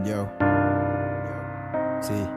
Yo. Sí.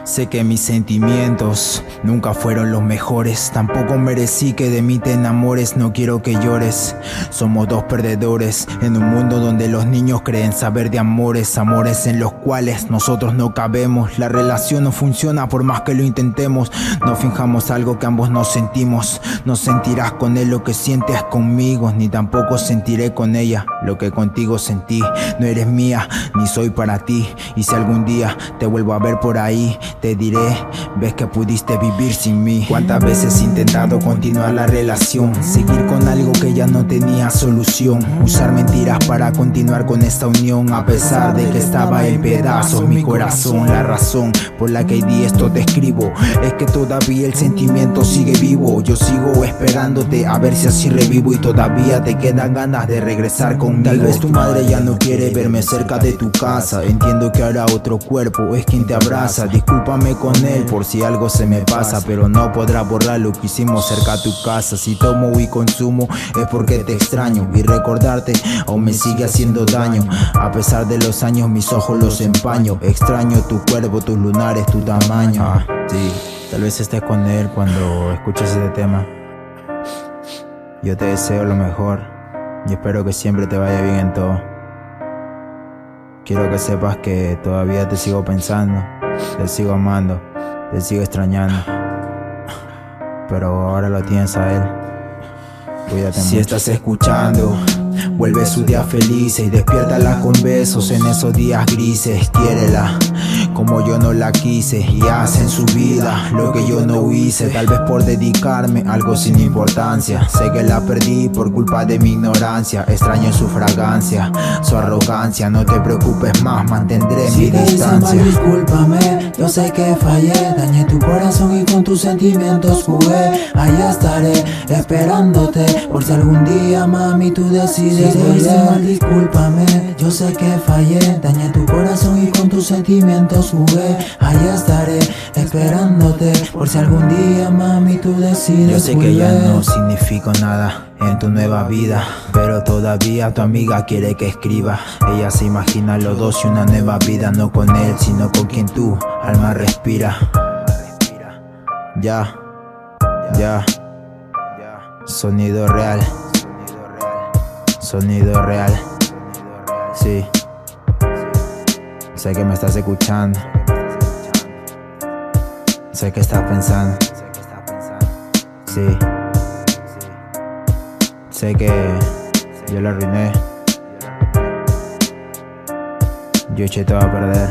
Sé que mis sentimientos nunca fueron los mejores. Tampoco merecí que de mí te enamores. No quiero que llores. Somos dos perdedores en un mundo donde los niños creen saber de amores. Amores en los cuales nosotros no cabemos. La relación no funciona por más que lo intentemos. No finjamos algo que ambos no sentimos. No sentirás con él lo que sientes conmigo, ni tampoco sentiré con ella lo que contigo sentí. No eres mía, ni soy para ti. Y si algún día te vuelvo a ver por ahí, te diré, ves que pudiste vivir sin mí. Cuántas veces he intentado continuar la relación, seguir con algo que ya no tenía solución, usar mentiras para continuar con esta unión, a pesar de que estaba en pedazos mi corazón. La razón por la que hoy día esto te escribo es que todavía el sentimiento sigue vivo. Yo sigo esperándote a ver si así revivo, y todavía te quedan ganas de regresar conmigo. Tal vez tu madre ya no quiere verme cerca de tu casa. Entiendo que ahora otro cuerpo es quien te abraza. Discúlpame con él por si algo se me pasa, pero no podrás borrar lo que hicimos cerca a tu casa. Si tomo y consumo es porque te extraño, y recordarte aún me sigue haciendo daño. A pesar de los años mis ojos los empaño. Extraño tu cuerpo, tus lunares, tu tamaño. Sí, tal vez estés con él cuando escuches este tema. Yo te deseo lo mejor y espero que siempre te vaya bien en todo. Quiero que sepas que todavía te sigo pensando, te sigo amando, te sigo extrañando, pero ahora lo tienes a él. Cuídate mucho. Si estás escuchando, vuelve sus días felices y despiértala con besos en esos días grises. Quiérela como yo no la quise, y hace en su vida lo que yo no hice. Tal vez por dedicarme a algo sin importancia. Sé que la perdí por culpa de mi ignorancia. Extraño su fragancia, su arrogancia. No te preocupes más, mantendré mi distancia. Mal, discúlpame, yo sé que fallé. Dañé tu corazón y con tus sentimientos jugué. Ahí estaré esperándote por si algún día, mami, tú decides volver. Mal, discúlpame, yo sé que fallé. Dañé tu corazón y con tus sentimientos jugué. Ahí estaré esperándote por si algún día, mami, tú decides volver. Yo sé que ya no significo nada en tu nueva vida, pero todavía tu amiga quiere que escriba. Ella se imagina los dos y una nueva vida, no con él, sino con quien tu alma respira. Ya. Sonido real. Sonido real. Sí. Sé que me estás escuchando. Sé que estás pensando. Sí. Sé que yo lo arruiné. Yo eché todo a perder,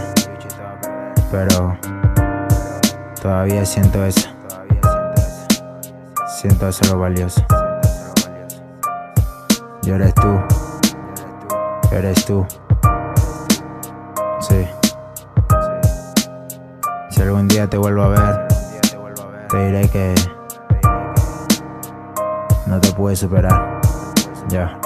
pero todavía siento eso. Siento eso lo valioso. Y eres tú. Eres tú. Sí. Si algún día te vuelvo a ver, te diré que no te pude superar. Ya.